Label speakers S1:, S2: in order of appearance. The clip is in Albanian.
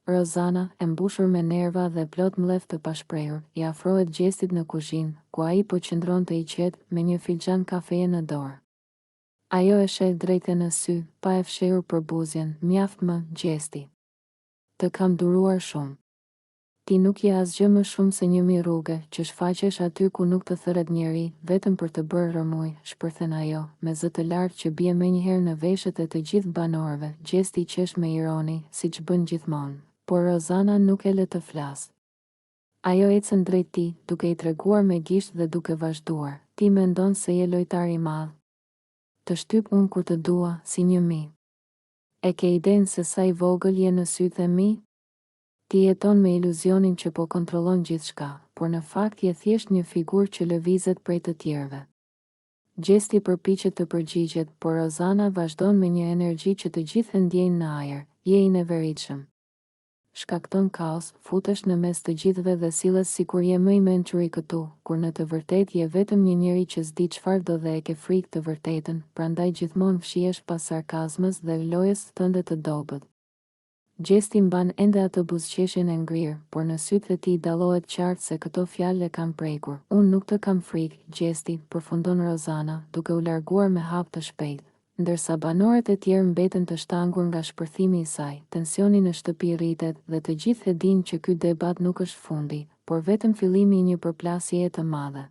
S1: Rozana, e mbushur me nerva dhe plot mlef të pashprehur, i afrohet Gjestit në kuzhinë, ku ai po qëndronte i qetë me një filxhan kafeje në dorë. Ajo e sheh drejtë në sy, pa e fshehur për buzjen, mjaft më, Gjesti. Të kam duruar shumë. Ti nuk je asgjë më shumë se një mirrugë, që shfaqesh aty ku nuk të thërret njeri, vetëm për të bërë rëmuj, shpërthen ajo, me zë të lartë që bie menjëherë në veshët e të gjithë banorëve. Gjesti i qesh me ironi, siç bën gjithmonë, por Rozana nuk e lë të flasë. Ajo ecën drejt tij, duke i treguar me gisht dhe duke vazhduar. Ti mendon se je lojtar i madh. Të shtyp unë kur të dua, si një mi. E ke idenë se sa i vogël je në sytë e mi? Ti jeton me iluzionin që po kontrollon gjithçka, por në fakt je thjesht një figurë që lëvizet prej të tjerëve. Gjesti përpiqet të përgjigjet, por Rozana vazhdon me një energji që të gjithë e ndjejnë në ajër. Je i neveritshëm. Shkakton kaos, futesh në mes të gjithëve dhe silles sikur je më i mençur i këtu, kur në të vërtetë je vetëm një njeri që s'di çfarë do dhe e ke frikë të vërtetën, prandaj gjithmonë fshihesh pas sarkazmës dhe lojës tënde të dobët. Gjesti mban ende atë buzëqeshjen e ngrirë, por në sytë e tij dallohet qartë se këto fjalë e kanë prekur. Unë nuk të kam frikë, Gjesti, përfundon Rozana, duke u larguar me hap të shpejtë. Ndërsa banorët e tjerë mbeten të shtangur nga shpërthimi i saj, tensioni në shtëpi rritet dhe të gjithë e dinë që ky debat nuk është fundi, por vetëm fillimi i një përplasjeje të madhe.